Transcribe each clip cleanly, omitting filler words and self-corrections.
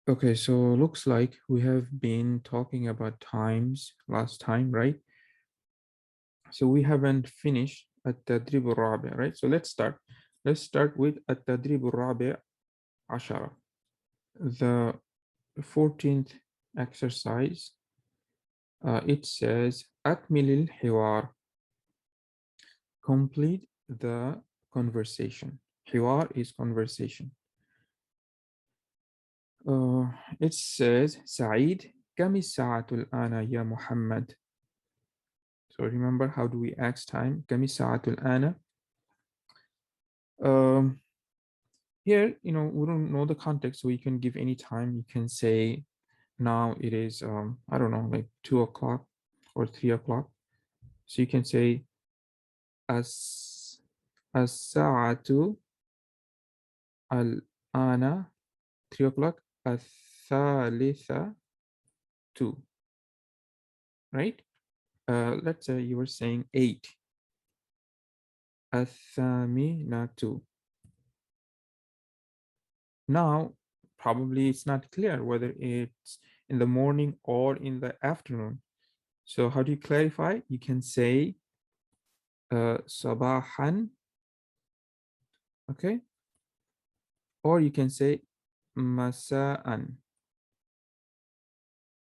Okay, so looks like we have been talking about times last time, right? So we haven't finished التدريب الرابع, right? So let's start. Let's start with التدريب الرابع عشرة. The 14th exercise, it says أكمل الحوار. Complete the conversation. حوار is conversation. It says سعيد كم الساعة الآن يا محمد. So remember, how do we ask time? كم الساعة الآن? Um, Here, we don't know the context, so you can give any time. You can say now it is, I don't know, like 2 o'clock or 3 o'clock. So you can say as الساعة الآن 3 o'clock الثالثة 2, right? Let's say you were saying 8 الثامنة 2. Now, probably it's not clear whether it's in the morning or in the afternoon. So how do you clarify? You can say sabahan, okay? Or you can say masa'an.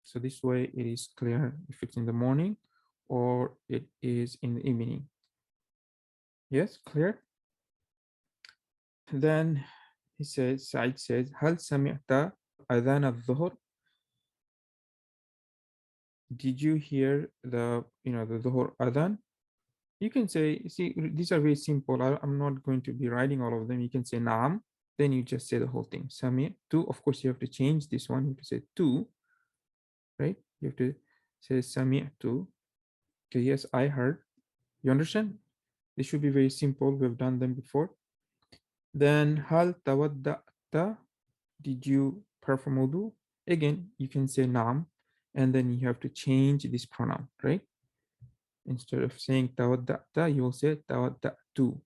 So this way it is clear if it's in the morning or it is in the evening. Yes, clear? Then he says, Said says, هل سمعت أذان الظهر? Did you hear the Dhuhr adhan? You can say, see, these are very simple. I'm not going to be writing all of them. You can say naam, then you just say the whole thing. Sami, two, of course, you have to change this one. You have to say two, right? You have to say sami two. Okay, yes, I heard. You understand? This should be very simple. We've done them before. Then hal tawadda'ta, did you perform wudu? Again, you can say naam, and then you have to change this pronoun, right? Instead of saying tawadda'ta, you will say tawadda'tu.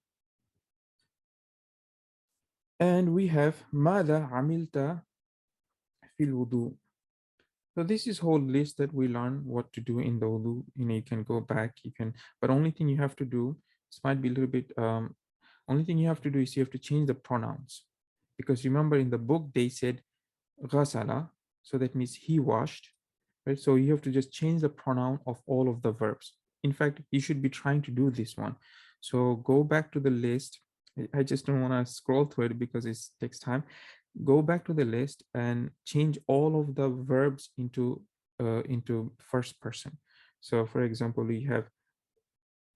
And we have ماذا عملت في الوضوء. So this is whole list that we learn what to do in the wudu. You can go back, but only thing you have to do, this might be a little bit, only thing you have to do is you have to change the pronouns. Because remember in the book, they said غسل, so that means he washed, right? So you have to just change the pronoun of all of the verbs. In fact, you should be trying to do this one. So go back to the list. I just don't want to scroll through it because it takes time. Go back to the list and change all of the verbs into first person. So for example, we have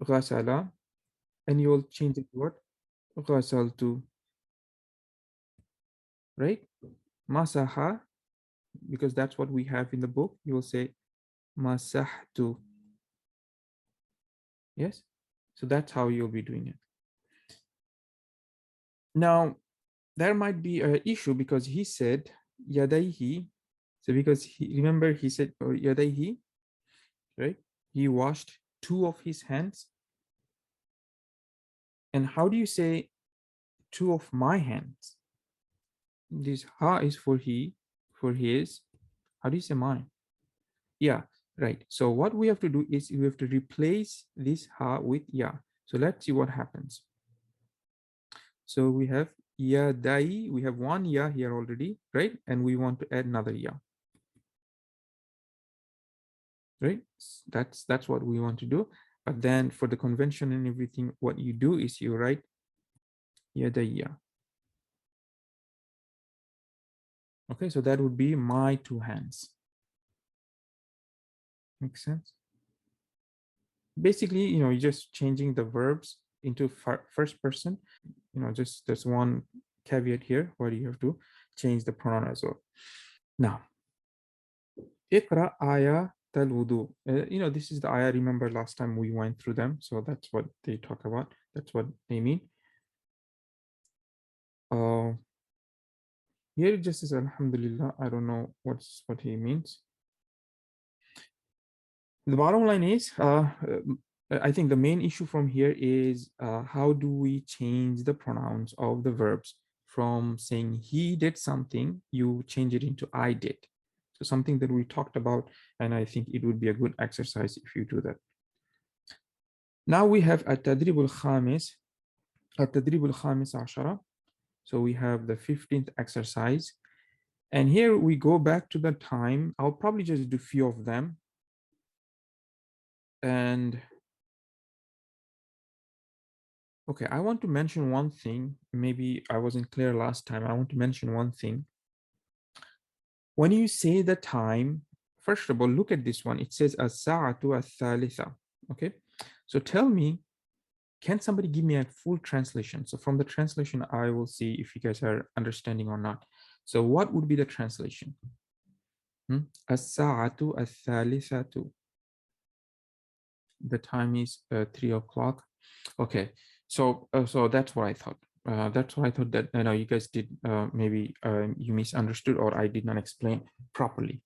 غسل, and you will change the word غسلت, right? مسح, because that's what we have in the book. You will say مسحت. Yes, so that's how you'll be doing it. Now, there might be an issue because he said yadayhi. So because remember he said yadayhi, right? He washed two of his hands. And how do you say two of my hands? This ha is for he, for his. How do you say mine? Yeah, right. So what we have to do is we have to replace this ha with ya. So let's see what happens. So we have ya dai. We have one ya here already, right? And we want to add another ya. Right? That's what we want to do. But then for the convention and everything, what you do is you write yadayya. Okay, so that would be my two hands. Makes sense? Basically, you're just changing the verbs into first person. Just there's one caveat here where you have to change the pronoun as well. Now, اقرأ آية الوضوء. This is the ayah. Remember last time we went through them, so that's what they talk about. That's what they mean. Here it just says Alhamdulillah. I don't know what he means. The bottom line is, I think the main issue from here is how do we change the pronouns of the verbs from saying he did something, you change it into I did. So something that we talked about, and I think it would be a good exercise if you do that. Now we have التدريب الخامس التدريب الخامس عشرة. So we have the 15th exercise. And here we go back to the time. I'll probably just do a few of them. And okay, I want to mention one thing. Maybe I wasn't clear last time. I want to mention one thing. When you say the time, first of all, look at this one. It says as-sa'atu al-thalitha. Okay, so tell me, can somebody give me a full translation? So from the translation, I will see if you guys are understanding or not. So what would be the translation? As-sa'atu al-thalithatu. The time is 3 o'clock. Okay, so that's what I thought. That's what I thought, that I know you guys did maybe you misunderstood or I did not explain properly.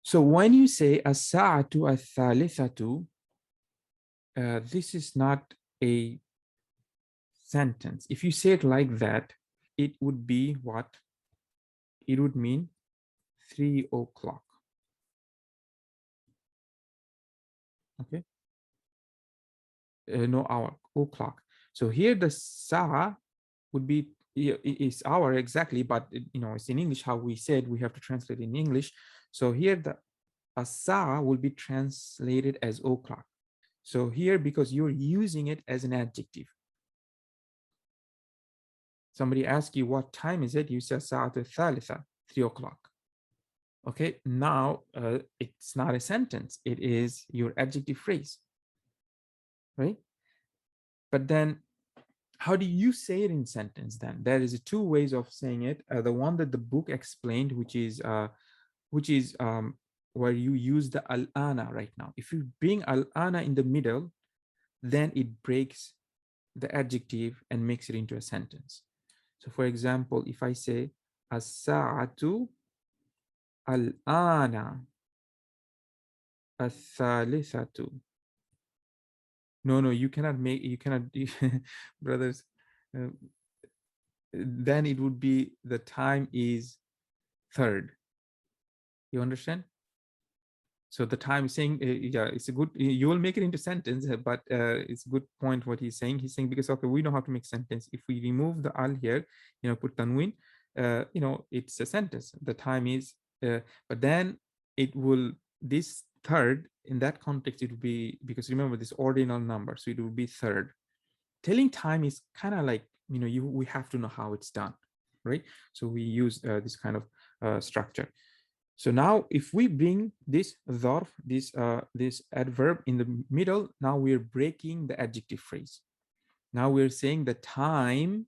So when you say as-sa'atu al-thalithatu, this is not a sentence. If you say it like that, it would be what? It would mean 3 o'clock. Okay. No, hour, o'clock. So here the sa would be, is hour exactly, but it's in English how we said we have to translate in English. So here the asa will be translated as o'clock. So here, because you're using it as an adjective, somebody asks you what time is it, you say sa'atu thalitha, 3 o'clock. Okay, now it's not a sentence, it is your adjective phrase, right? But then how do you say it in sentence then? There is two ways of saying it. The one that the book explained, which is where you use the al-ana right now. If you bring al-ana in the middle, then it breaks the adjective and makes it into a sentence. So for example, if I say as-sa'atu al-ana al-thalithatu. No, you cannot make, you cannot, brothers, then it would be the time is third. You understand? So the time is saying, yeah, it's a good, you will make it into sentence, but it's a good point what he's saying. He's saying, because, okay, we know how to make sentence. If we remove the al here, put tanwin, it's a sentence. The time is, but then it will, this third, in that context, it would be, because remember this ordinal number, so it would be third. Telling time is kind of like, we have to know how it's done, right? So we use this kind of structure. So now if we bring this dharf, this adverb in the middle, now we're breaking the adjective phrase. Now we're saying the time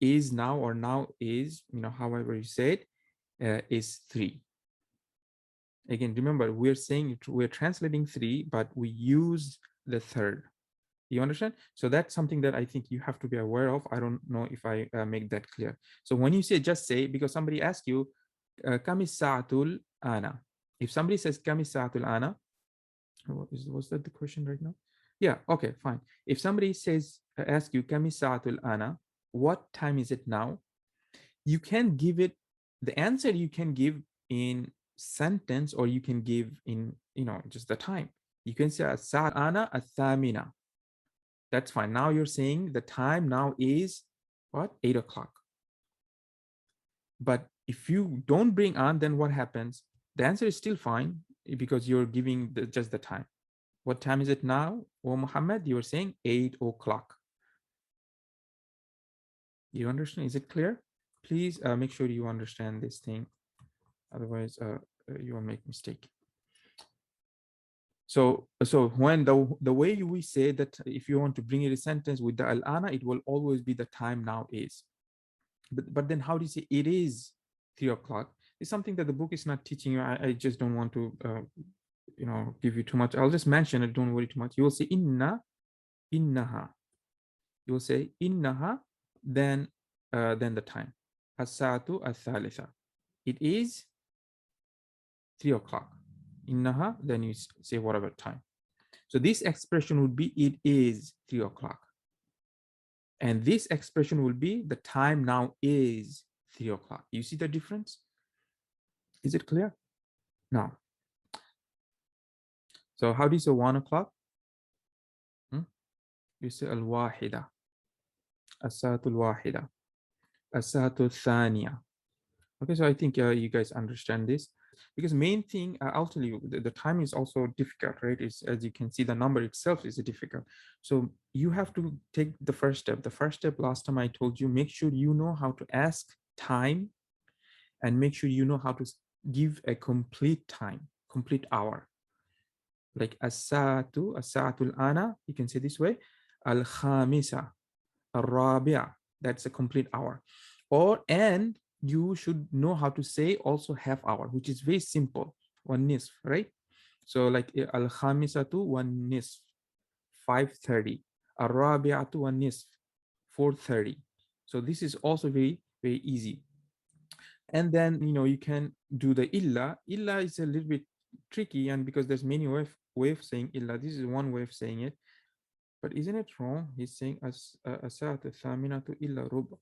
is now, or now is, however you say it, is 3. Again, remember, we're saying, we're translating 3, but we use the third. You understand? So that's something that I think you have to be aware of. I don't know if I make that clear. So when you say, just say, because somebody asks you, Kami sa'atul ana. If somebody says Kami sa'atul ana, was that the question right now? Yeah, okay, fine. If somebody says, ask you Kami sa'atul ana, what time is it now? You can give it, the answer you can give in sentence, or you can give in, just the time. You can say sa'at ana athamina. That's fine. Now you're saying the time now is what? 8 o'clock. But if you don't bring on, then what happens? The answer is still fine, because you're giving just the time. What time is it now? Oh, Muhammad, you're saying 8 o'clock. You understand? Is it clear? Please make sure you understand this thing. Otherwise, you will make mistake. So when the way we say that, if you want to bring it a sentence with the al-ana, it will always be the time now is. But then how do you say it is 3 o'clock? It's something that the book is not teaching you. I just don't want to give you too much. I'll just mention it, don't worry too much. You will say innaha. You will say innaha, then the time. As-saatu al-thalitha. It is 3 o'clock. Innaha, then you say whatever time. So this expression would be, it is 3 o'clock. And this expression will be the time now is 3 o'clock. You see the difference? Is it clear? Now, so how do you say 1 o'clock? You say al-wahida, as-saatul wahida, as-saatul thaniya. Okay, so I think you guys understand this. Because main thing, I'll tell you, the time is also difficult, right? It's, as you can see, the number itself is difficult. So you have to take the first step. The first step, last time I told you, make sure you know how to ask time, and make sure you know how to give a complete time, complete hour. Like as-saatul ana, you can say this way, al-khamisa, al-rabi'a, that's a complete hour. And you should know how to say also half hour, which is very simple, one nisf, right? So like al-khamisatu one nisf, 5:30, al-rabi'atu one nisf, 4:30. So this is also very, very easy. And then, you can do the illa. Illa is a little bit tricky, and because there's many way of saying illa, this is one way of saying it. But isn't it wrong? He's saying as-sa'at thaminatu illa rub.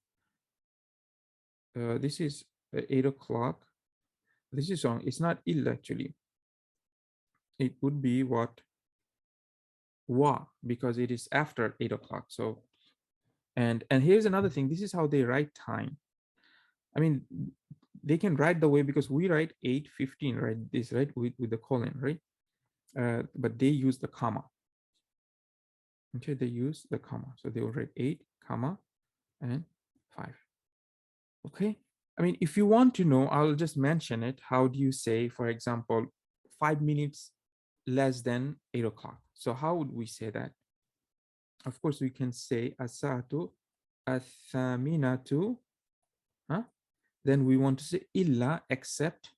This is 8 o'clock. This is wrong. It's not illa actually. It would be what? Wa, because it is after 8 o'clock. So, and here's another thing. This is how they write time. I mean, they can write the way, because we write 8:15, right? This, right, with the colon, right? But they use the comma. Okay, they use the comma. So they will write 8, comma, and 5. Okay. I mean, if you want to know, I'll just mention it. How do you say, for example, 5 minutes less than 8 o'clock? So how would we say that? Of course, we can say as-sa'atu athaminatu. Huh? Then we want to say illa, except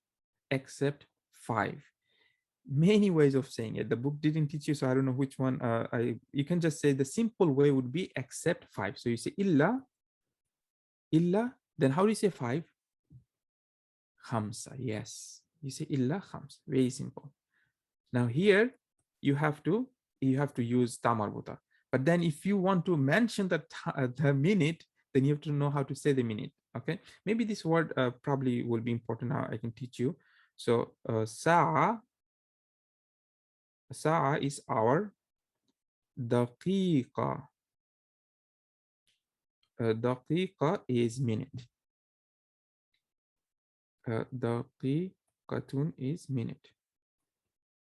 5. Many ways of saying it. The book didn't teach you, so I don't know which one. You can just say the simple way would be except 5. So you say illa, then how do you say 5? Khamsa. Yes, you say illa khams. Very simple. Now here you have to use tamarbuta. But then if you want to mention the minute, then you have to know how to say the minute. Okay, maybe this word probably will be important. Now I can teach you. So sa'a is hour. Daqiqa, daqiqa is minute. Daqiqatun is minute.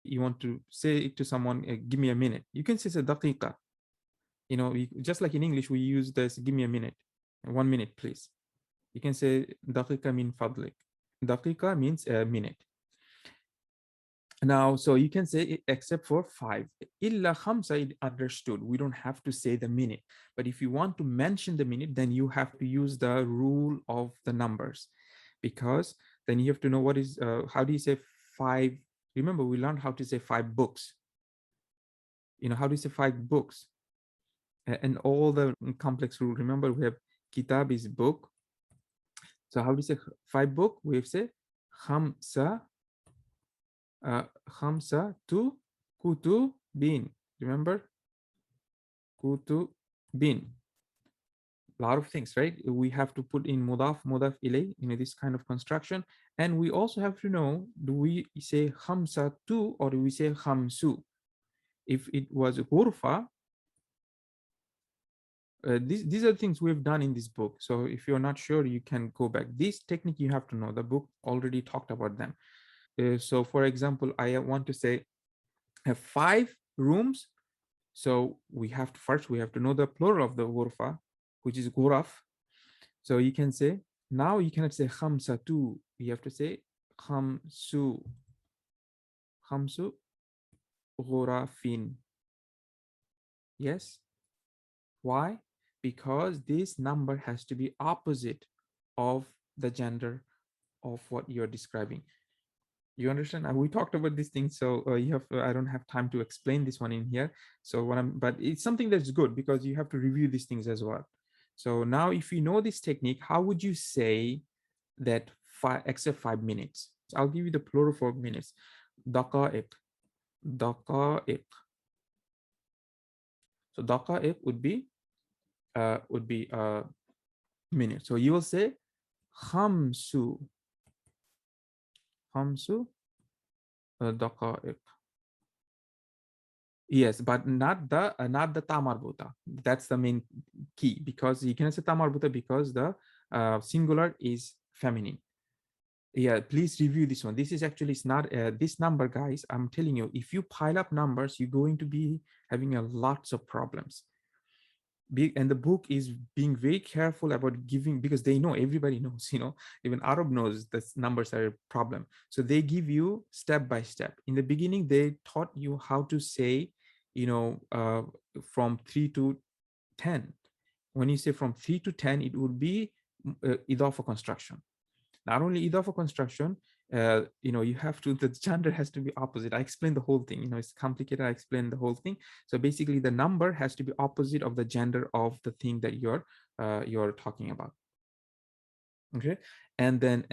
You want to say it to someone, give me a minute. You can say daqiqa. Just like in English, we use this, give me a minute. 1 minute, please. You can say daqiqa min fadlik. Daqiqa means a minute. Now, so you can say it except for 5. Illa khamsa, understood. We don't have to say the minute. But if you want to mention the minute, then you have to use the rule of the numbers, because then you have to know what is, how do you say 5? Remember, we learned how to say 5 books. How do you say 5 books? And all the complex rule. Remember, we have kitab is book. So how do you say 5 book? We have say khamsa, khamsa tu kutubin. Remember, kutubin. A lot of things, right? We have to put in mudaf ilay, this kind of construction. And we also have to know, do we say khamsa tu or do we say khamsu? If it was ghurfa, these are things we've done in this book. So if you're not sure, you can go back. This technique you have to know. The book already talked about them. So for example, I want to say have 5 rooms. So we have to know the plural of the ghurfa, which is ghuraf. So you can say, now you cannot say khamsatu. You have to say khamsu ghurafin. Yes. Why? Because this number has to be opposite of the gender of what you're describing. You understand? We talked about these things, so I don't have time to explain this one in here. So but it's something that's good, because you have to review these things as well. So now, if you know this technique, how would you say that except 5 minutes? I'll give you the plural for minutes. Daqa'iq. So daqa'iq would be would be minute. So you will say khamsu, khamsu daqa'iq. Yes, but not the tamarbuta. That's the main key, because you cannot say tamarbuta because the singular is feminine. Yeah, please review this one. This is actually, it's not this number, guys. I'm telling you, if you pile up numbers, you're going to be having a lots of problems. And the book is being very careful about giving, because they know, everybody knows, even Arab knows that numbers are a problem. So they give you step by step. In the beginning, they taught you how to say, from 3 to 10. When you say from 3 to 10, it would be idafa construction. Not only idafa construction, you have to, the gender has to be opposite. I explained the whole thing. It's complicated. I explained the whole thing. So basically, the number has to be opposite of the gender of the thing that you're talking about. Okay, and then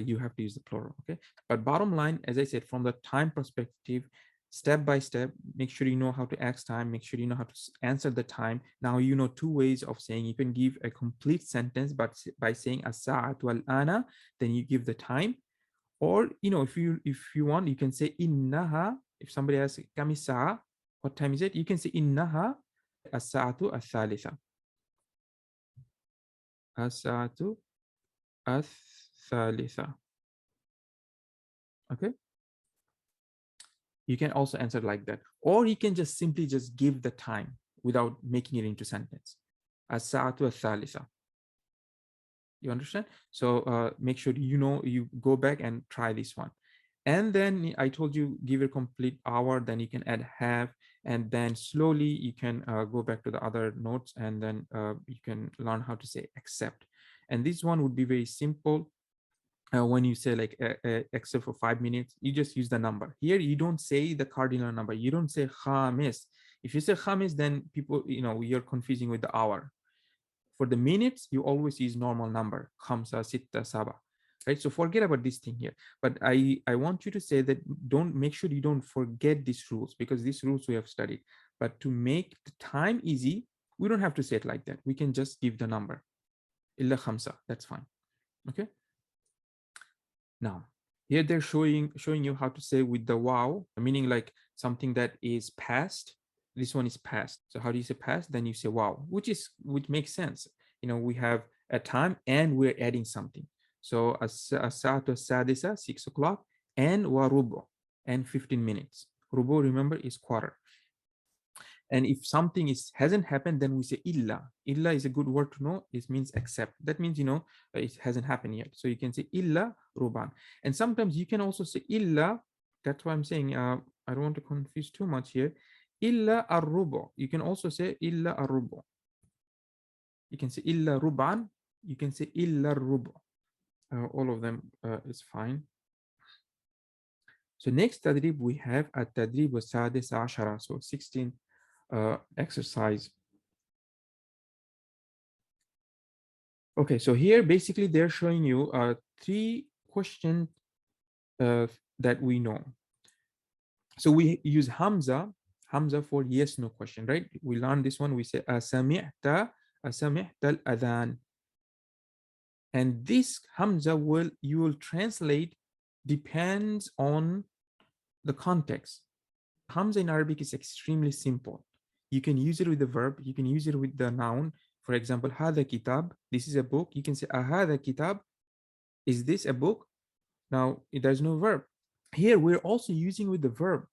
you have to use the plural. Okay, but bottom line, as I said, from the time perspective, step by step, make sure you know how to ask time, make sure you know how to answer the time. Now you know two ways of saying. You can give a complete sentence, but by saying as-sa'atu al-ana, then you give the time. Or if you want, you can say innaha. If somebody asks kami sa'a, what time is it, you can say innaha as-sa'atu al-thalitha, as-sa'atu al-thalitha. Okay, you can also answer like that, or you can just simply just give the time without making it into sentence. As-sa'atu al-thalitha. You understand? So make sure you go back and try this one. And then I told you, give a complete hour, then you can add half, and then slowly you can go back to the other notes, and then you can learn how to say accept. And this one would be very simple. When you say like accept for 5 minutes, you just use the number. Here you don't say the cardinal number. You don't say khamis. If you say khamis, then people, you're confusing with the hour. For the minutes, you always use normal number, khamsa, sitta, saba, right? So forget about this thing here. But I want you to say that, don't, make sure you don't forget these rules, because these rules we have studied. But to make the time easy, we don't have to say it like that. We can just give the number, illa khamsa. That's fine. Okay. Now, here they're showing you how to say with the wow, meaning like something that is past. This one is past. So how do you say past? Then you say wow, which makes sense. We have a time and we're adding something. So as-sa'atu sadisa, 6 o'clock, and warubo, and 15 minutes. Rubo, remember, is quarter. And if something hasn't happened, then we say illa. Illa is a good word to know. It means except. That means, it hasn't happened yet. So you can say illa ruban. And sometimes you can also say illa. That's why I'm saying, I don't want to confuse too much here. Illa arrubo. You can also say illa arrubo. You can say illa ruban. You can say illa rubo. All of them is fine. So next tadrib we have at tadrib sadis ashara. So 16th exercise. Okay, so here basically they're showing you 3 questions that we know. So we use Hamza for yes, no question, right? We learned this one. We say asami'ta al-adhan. And this Hamza you will translate depends on the context. Hamza in Arabic is extremely simple. You can use it with the verb. You can use it with the noun. For example, hada kitab. This is a book. You can say ahada kitab. Is this a book? Now, there's no verb. Here, we're also using with the verb.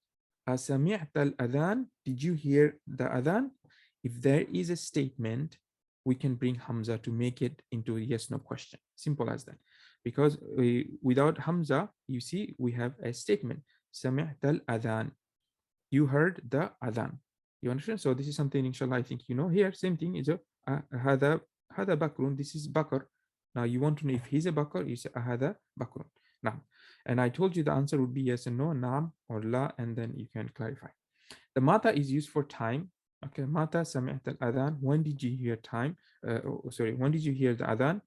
Asami'ta al-adhan. Did you hear the adhan? If there is a statement, we can bring Hamza to make it into a yes, no question. Simple as that. Because without Hamza, you see, we have a statement. Sami'ta al-adhan. You heard the adhan. You understand? So this is something, inshallah, I think you know. Here, same thing is hada bakrun. This is bakr. Now you want to know if he's a bakr, you say hada bakrun. Now, and I told you the answer would be yes and no, naam or la, and then you can clarify. The mata is used for time. Okay, mata sami'at al-adhan. When did you hear time? When did you hear the adhan?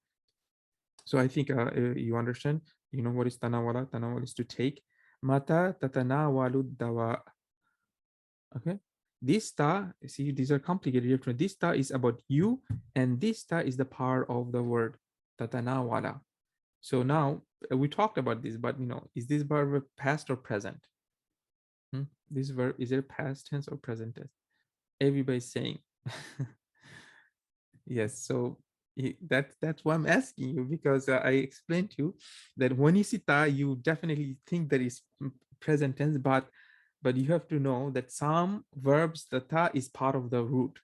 So I think you understand. You know what is tanawala? Tanawala is to take. Mata tatanawalu dawa. Okay. This ta, see, these are complicated. Different. This ta is about you, and this ta is the part of the word tatanawala. So now we talked about this, but is this verb past or present? This verb, is it past tense or present tense? Everybody's saying yes. So that's why I'm asking you, because I explained to you that when you see ta, you definitely think that is present tense, but you have to know that some verbs, the ta is part of the root.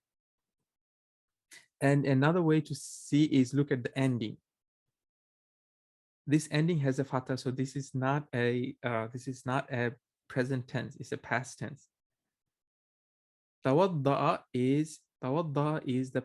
And another way to see is look at the ending. This ending has a fatha, so this is not a present tense, it's a past tense. Tawadda'a is the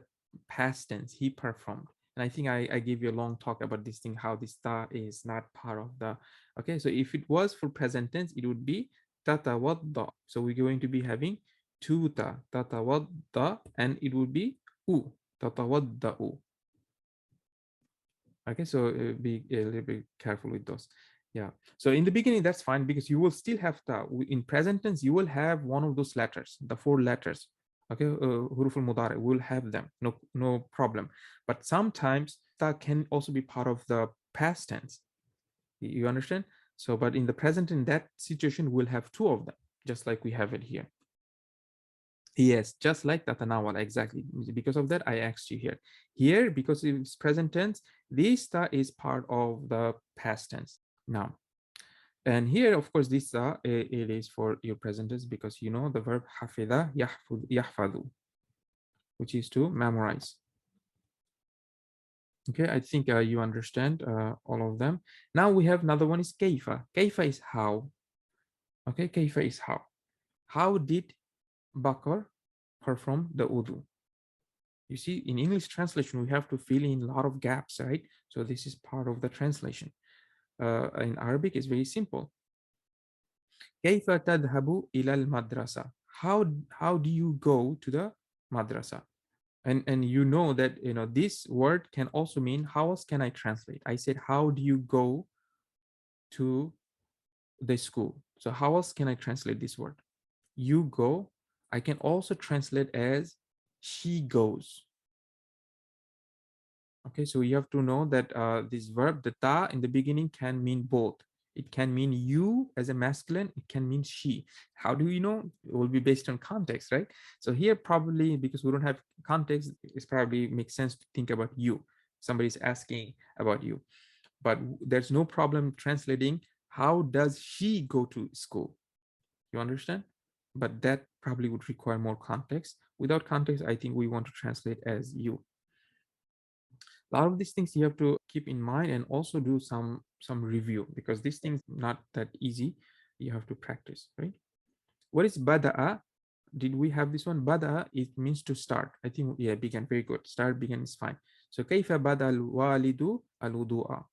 past tense, he performed. And I think I gave you a long talk about this thing, how this ta is not part of the, okay, so if it was for present tense, it would be tatawadda. So we're going to be having two ta, tatawadda, and it would be u, tatawadda'u. Okay, so be a little bit careful with those. Yeah, so in the beginning, that's fine, because you will still have ta. In present tense, you will have one of those letters, the four letters. Okay, huruf al-mudari, we'll have them, no problem. But sometimes ta can also be part of the past tense. You understand? So, but in the present, in that situation, we'll have two of them, just like we have it here. Yes, just like tatanawala, exactly. Because of that, I asked you here. Here, because it's present tense, this ta is part of the past tense now. And here, of course, this ta, it is for your present tense, because you know the verb hafidha yahfadu, which is to memorize. Okay, I think you understand all of them. Now we have another one is kaifa. Kaifa is how. Okay, kaifa is how. How did Bakr perform the wudu? You see, in English translation, we have to fill in a lot of gaps, right? So this is part of the translation. In Arabic, it's very simple. كيف تذهب إلى المدرسة? How do you go to the madrasa? And you know that this word can also mean, how else can I translate? I said, how do you go to the school? So how else can I translate this word? You go. I can also translate as she goes. Okay, so you have to know that this verb, the ta in the beginning, can mean both. It can mean you as a masculine, it can mean she. How do you know? It will be based on context, right? So here, probably because we don't have context, it probably makes sense to think about you. Somebody's asking about you. But there's no problem translating, how does she go to school? You understand? But that probably would require more context. Without context, I think we want to translate as you. A lot of these things you have to keep in mind, and also do some review, because these things not that easy. You have to practice, right? What is bada'a? Did we have this one? Bada'a, it means to start. I think, yeah, began. Very good. Start, begin is fine. So kayfa bada al-walidu al-wudu'a.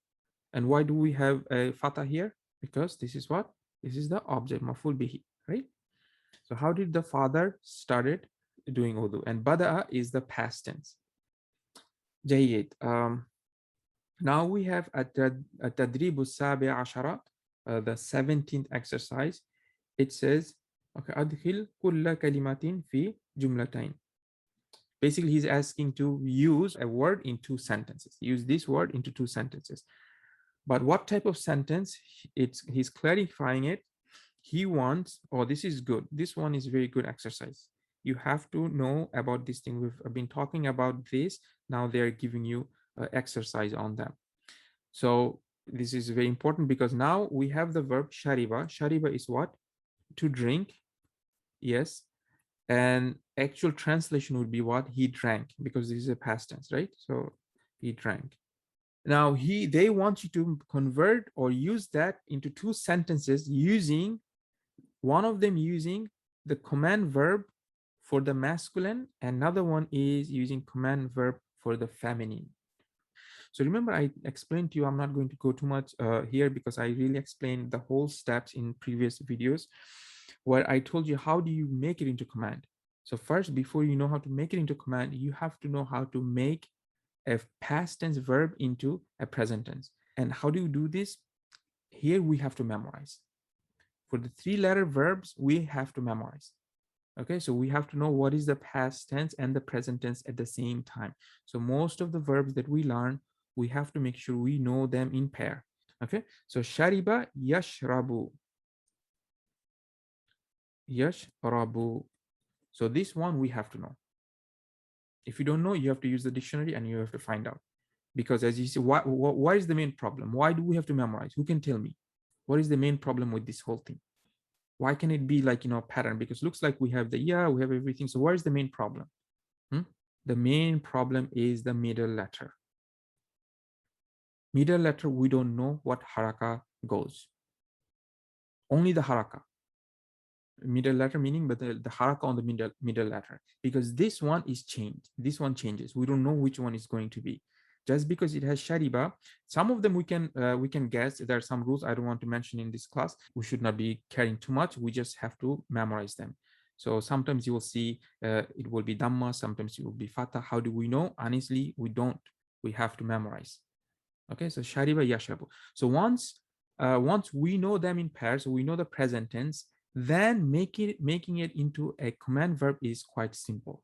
And why do we have a fatha here? Because this is what? This is the object, maful bihi, right? So how did the father started doing wudu? And bada'a is the past tense. Jayyid. Now we have at-tadribu sabi ashara, the 17th exercise. It says, okay, adkhil kulla kalimatin fi jumlatain. Basically, he's asking to use a word in two sentences. Use this word into two sentences. But what type of sentence? He's clarifying it. He wants, oh, this is good. This one is very good exercise. You have to know about this thing. We've been talking about this. Now they're giving you exercise on them. So this is very important, because now we have the verb shariba. Shariba is what? To drink. Yes. And actual translation would be what? He drank, because this is a past tense, right? So he drank. Now they want you to convert or use that into two sentences, using one of them using the command verb for the masculine, another one is using command verb for the feminine. So remember, I explained to you, I'm not going to go too much here, because I really explained the whole steps in previous videos, where I told you how do you make it into command. So first, before you know how to make it into command, you have to know how to make a past tense verb into a present tense. And how do you do this? Here we have to memorize. For the three-letter verbs, we have to memorize. Okay, so we have to know what is the past tense and the present tense at the same time. So most of the verbs that we learn, we have to make sure we know them in pair. Okay, so shariba yashrabu. Yashrabu. So this one we have to know. If you don't know, you have to use the dictionary and you have to find out. Because as you see, why is the main problem? Why do we have to memorize? Who can tell me? What is the main problem with this whole thing? Why can it be like, pattern? Because it looks like we have the we have everything. So where is the main problem? The main problem is the middle letter. Middle letter, we don't know what haraka goes. Only the haraka. Middle letter meaning, but the haraka on the middle letter. Because this one is changed. This one changes. We don't know which one is going to be. Just because it has shariba, some of them we can guess. There are some rules I don't want to mention in this class. We should not be caring too much. We just have to memorize them. So sometimes you will see it will be dhamma, sometimes it will be fatha. How do we know? Honestly, we don't. We have to memorize. Okay, so shariba yashrabu. So once we know them in pairs, we know the present tense, then making it into a command verb is quite simple.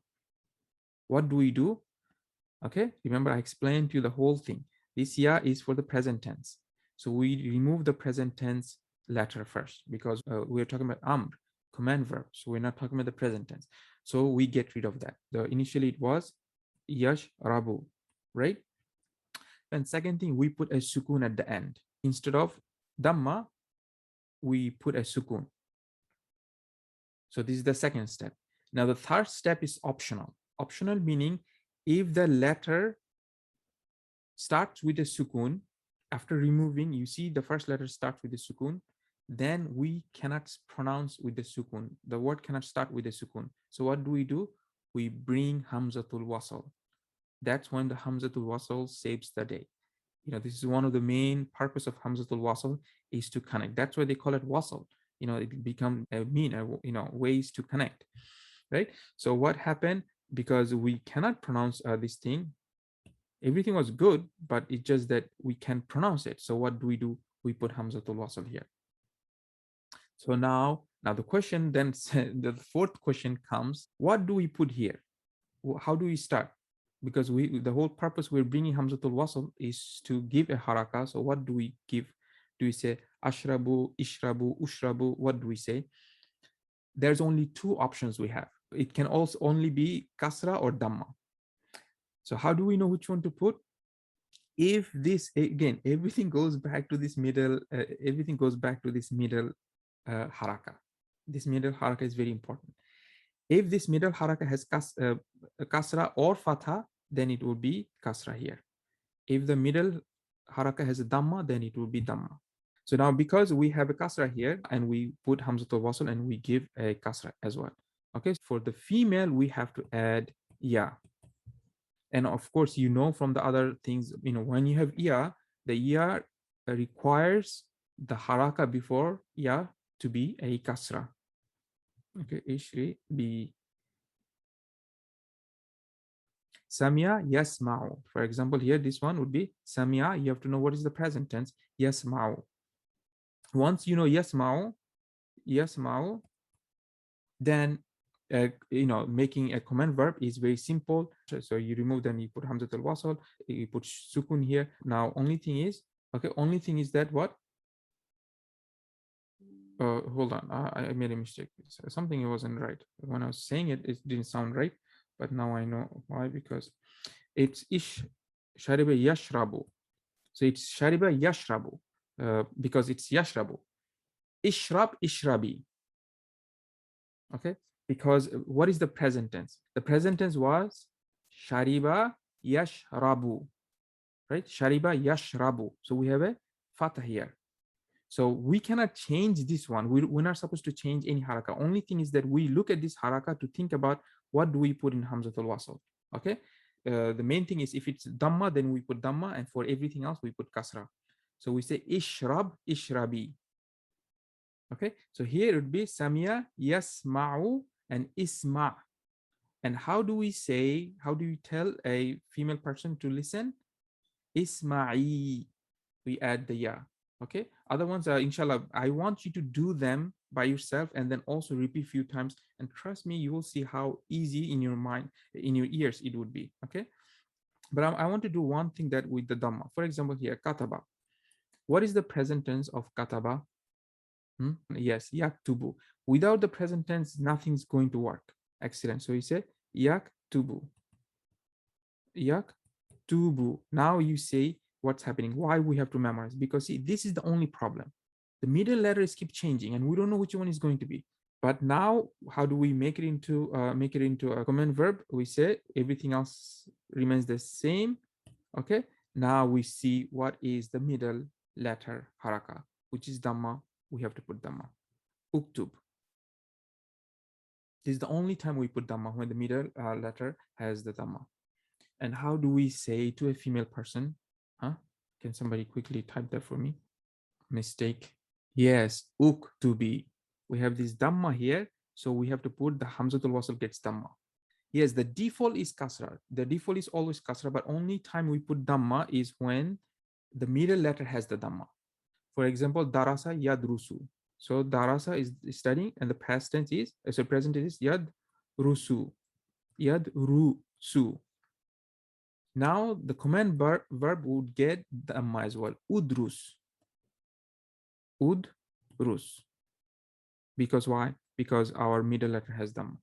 What do we do? Okay, remember I explained to you the whole thing. This ya is for the present tense. So we remove the present tense letter first because we're talking about amr, command verb. So we're not talking about the present tense. So we get rid of that. Initially it was yash rabu, right? And second thing, we put a sukun at the end. Instead of dhamma, we put a sukun. So this is the second step. Now the third step is optional. Optional meaning if the letter starts with a sukun, after removing, you see the first letter starts with a sukun, then we cannot pronounce with the sukun. The word cannot start with a sukun. So what do? We bring hamzatul wasl. That's when the hamzatul wasl saves the day. This is one of the main purpose of hamzatul wasl is to connect. That's why they call it wasl. It become a ways to connect, right? So what happened, because we cannot pronounce this thing, everything was good, but it's just that we can't pronounce it. So what do? We put hamzatul wasl here. So now the question then, the fourth question comes, what do we put here? How do we start? Because the whole purpose we're bringing hamzatul wasl is to give a haraka. So what do we give? Do we say ashrabu, ishrabu, ushrabu? What do we say? There's only two options we have. It can also only be kasra or dhamma. So how do we know which one to put? If this, again, everything goes back to this middle, haraka. This middle haraka is very important. If this middle haraka has kasra or fatha, then it will be kasra here. If the middle haraka has a dhamma, then it will be dhamma. So now because we have a kasra here and we put hamzatul wasl and we give a kasra as well. Okay, for the female, we have to add ya. And of course, from the other things, when you have ya, the ya requires the haraka before ya to be a kasra. Okay, ishri bi samia yasma'u. For example, here this one would be samia. You have to know what is the present tense. Yasma'u. Once you know yasma'u, then making a command verb is very simple. So you remove them, you put hamzat al wasl, you put sukun here. Now only thing is that what? Hold on, I made a mistake. Something wasn't right when I was saying it. It didn't sound right, but now I know why, because it's ish shariba yashrabu. So it's shariba yashrabu because it's yashrabu. Ishrab ishrabi. Okay, because what is the present tense? The present tense was shariba yashrabu, right? Shariba yashrabu. So we have a fatah here. So we cannot change this one. We're not supposed to change any haraka. Only thing is that we look at this haraka to think about what do we put in hamzatul wasl. Okay, the main thing is if it's dhamma, then we put dhamma, and for everything else we put kasra. So we say ishrab ishrabi. Okay, so here it would be samia yasma'u and isma'. And how do you tell a female person to listen? Isma'i. We add the ya. Okay, other ones are inshallah. I want you to do them by yourself and then also repeat few times. And trust me, you will see how easy in your mind, in your ears, it would be. Okay, but I want to do one thing that with the Dhamma. For example, here, Kataba. What is the present tense of Kataba? Yes, yaktubu. Without the present tense, nothing's going to work. Excellent. So you say yaktubu. Yaktubu. Now you say what's happening, why we have to memorize. Because see, this is the only problem. The middle letters keep changing and we don't know which one is going to be. But now, how do we make it into a command verb? We say everything else remains the same. Okay. Now we see what is the middle letter haraka, which is Dhamma. We have to put Dhamma. Uktub. This is the only time we put Dhamma, when the middle letter has the Dhamma. And how do we say to a female person? Huh? Can somebody quickly type that for me? Mistake. Yes, uktubi. We have this Dhamma here, so we have to put the Hamzatul Wasl gets Dhamma. Yes, the default is Kasra. The default is always Kasra, but only time we put Dhamma is when the middle letter has the Dhamma. For example, Darasa Yadrusu. So Darasa is studying, and the past tense is, so present tense is Yadrusu. Yadrusu. Now the command verb would get Dhamma as well. Udrus. Udrus. Because why? Because our middle letter has Dhamma.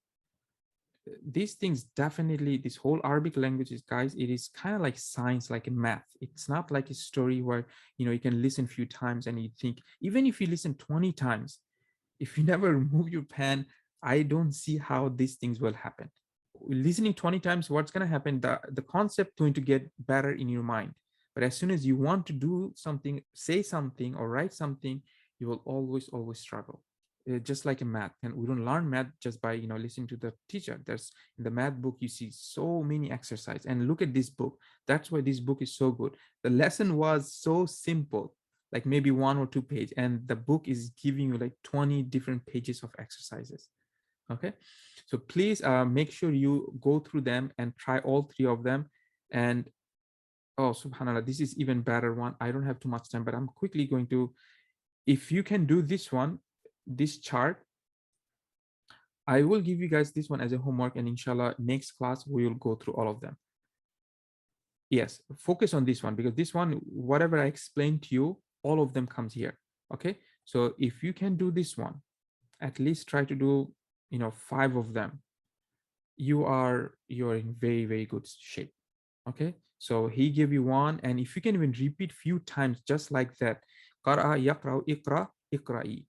These things definitely, this whole Arabic language is, guys, it is kind of like science, like a math. It's not like a story where you can listen a few times and you think, even if you listen 20 times, if you never remove your pen, I don't see how these things will happen. Listening 20 times, what's going to happen? The concept going to get better in your mind. But as soon as you want to do something, say something or write something, you will always struggle. Just like a math, and we don't learn math just by listening to the teacher. There's, in the math book, you see so many exercises, and look at this book. That's why this book is so good. The lesson was so simple, like maybe 1 or 2 page, and the book is giving you like 20 different pages of exercises. Okay, so please make sure you go through them and try all 3 of them. And oh, subhanallah, this is even better one. I don't have too much time, but I'm quickly going to, if you can do this one, this chart, I will give you guys this one as a homework, and inshallah next class we will go through all of them. Yes, focus on this one, because this one, whatever I explained to you, all of them comes here. Okay, so if you can do this one, at least try to do 5 of them, you're in very good shape. Okay, so he gave you one, and if you can even repeat few times just like that, qara yaqra iqra iqra'i.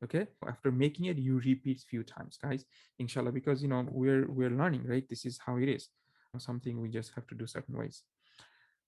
Okay, after making it, you repeat few times, guys, inshallah, because we're learning, right? This is how it is. Something we just have to do certain ways.